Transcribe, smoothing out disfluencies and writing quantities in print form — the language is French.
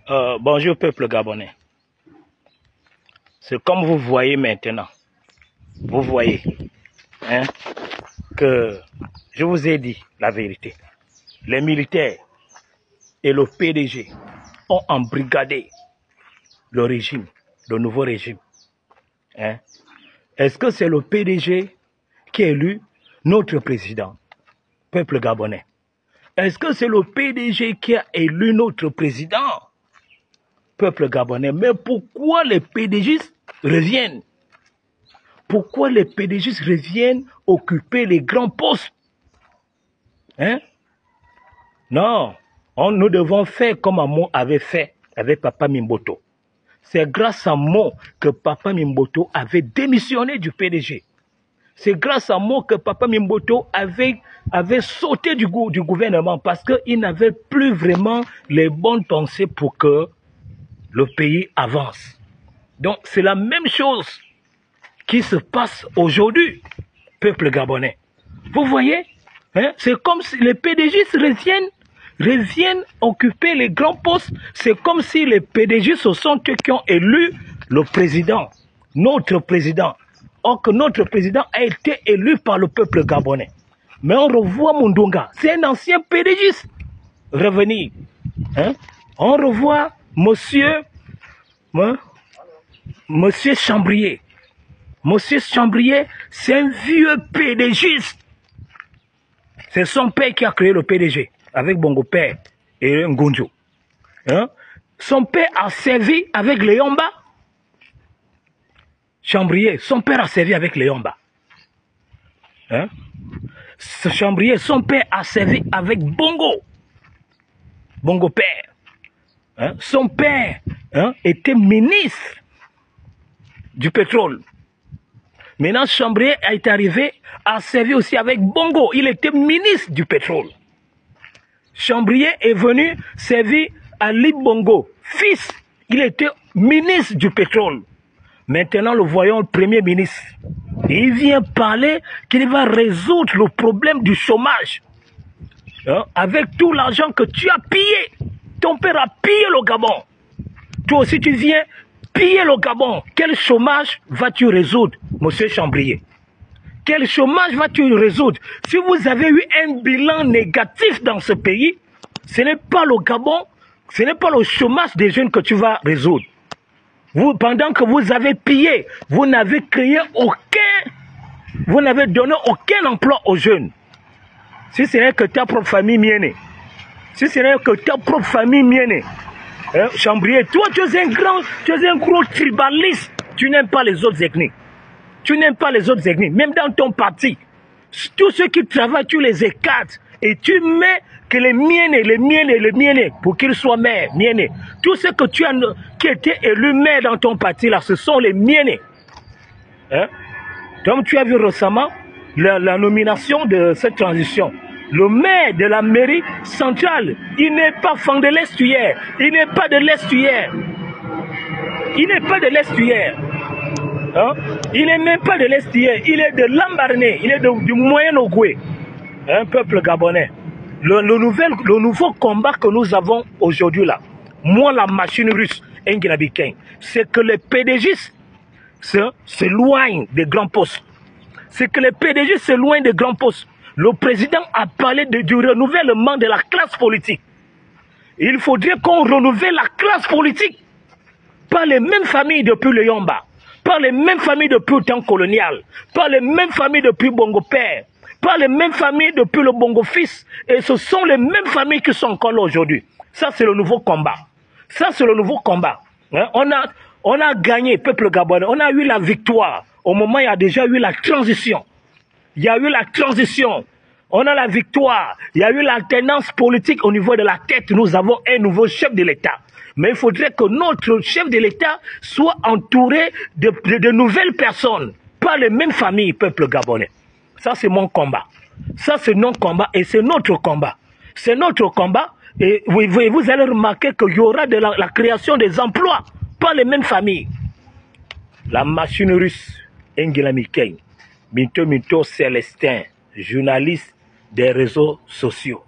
Bonjour peuple gabonais. C'est comme vous voyez maintenant. Vous voyez que je vous ai dit la vérité. Les militaires et le PDG ont embrigadé le régime, le nouveau régime. Est-ce que c'est le PDG qui a élu notre président, peuple gabonais? Est-ce que c'est le PDG qui a élu notre président, peuple gabonais? Mais pourquoi les PDG reviennent? Pourquoi les PDG reviennent occuper les grands postes? Non, nous devons faire comme Amo avait fait avec Papa Mimboto. C'est grâce à Mo que Papa Mimboto avait démissionné du PDG. C'est grâce à Mo que Papa Mimboto avait sauté du gouvernement parce qu'il n'avait plus vraiment les bonnes pensées pour que le pays avance. Donc c'est la même chose qui se passe aujourd'hui, peuple gabonais. Vous voyez, c'est comme si les PDG reviennent occuper les grands postes. C'est comme si les PDG ce sont eux qui ont élu le président, notre président. Or que notre président a été élu par le peuple gabonais. Mais on revoit Mundunga, c'est un ancien PDG revenir. On revoit monsieur Chambrier. Monsieur Chambrier, c'est un vieux PDGiste. C'est son père qui a créé le PDG, avec Bongo Père et Ngunjo. Son père a servi avec les Yomba. Chambrier, son père a servi avec les Yomba. Chambrier, son père a servi avec Bongo. Bongo Père. Son père était ministre du pétrole. Maintenant, Chambrier est arrivé à servir aussi avec Bongo. Il était ministre du pétrole. Chambrier est venu servir Ali Bongo, fils. Il était ministre du pétrole. Maintenant, le voyons le premier ministre. Il vient parler qu'il va résoudre le problème du chômage. Avec tout l'argent que tu as pillé. Ton père a pillé le Gabon. Toi aussi, tu viens piller le Gabon. Quel chômage vas-tu résoudre, monsieur Chambrier? Quel chômage vas-tu résoudre? Si vous avez eu un bilan négatif dans ce pays, ce n'est pas le Gabon, ce n'est pas le chômage des jeunes que tu vas résoudre. Vous, pendant que vous avez pillé, vous n'avez créé vous n'avez donné aucun emploi aux jeunes. Si ce n'est que ta propre famille mienne. Si ce n'est que ta propre famille mienne. Chambrier, toi tu es un gros tribaliste. Tu n'aimes pas les autres ethnies. Tu n'aimes pas les autres ethnies. Même dans ton parti, tous ceux qui travaillent, tu les écartes. Et tu mets que les miennes, pour qu'ils soient maires, miennes. Tous ceux que tu as, qui étaient élus maires dans ton parti, là, ce sont les miennes. Donc tu as vu récemment la nomination de cette transition. Le maire de la mairie centrale, il n'est pas fan de l'estuaire. Il n'est pas de l'estuaire. Il n'est pas de l'estuaire. Il n'est même pas de l'estuaire. Il est de Lambaréné. Il est du Moyen-Ogoué. Peuple gabonais. Le nouveau combat que nous avons aujourd'hui là, moi la machine russe, c'est que les PDG s'éloignent des grands postes. C'est que les PDG s'éloignent des grands postes. Le président a parlé du renouvellement de la classe politique. Il faudrait qu'on renouvelle la classe politique. Par les mêmes familles depuis le Yomba. Par les mêmes familles depuis le temps colonial. Par les mêmes familles depuis Bongo Père. Par les mêmes familles depuis le Bongo Fils. Et ce sont les mêmes familles qui sont encore là aujourd'hui. Ça, c'est le nouveau combat. Ça, c'est le nouveau combat. On a gagné, peuple gabonais. On a eu la victoire. Au moment où il y a déjà eu la transition. Il y a eu la transition. On a la victoire. Il y a eu l'alternance politique au niveau de la tête. Nous avons un nouveau chef de l'État. Mais il faudrait que notre chef de l'État soit entouré de nouvelles personnes. Pas les mêmes familles, peuple gabonais. Ça, c'est mon combat. Ça, c'est notre combat et c'est notre combat. C'est notre combat. Et vous allez remarquer qu'il y aura de la création des emplois. Pas les mêmes familles. La machine russe, Engela Mikey. Minto Célestin, journaliste des réseaux sociaux.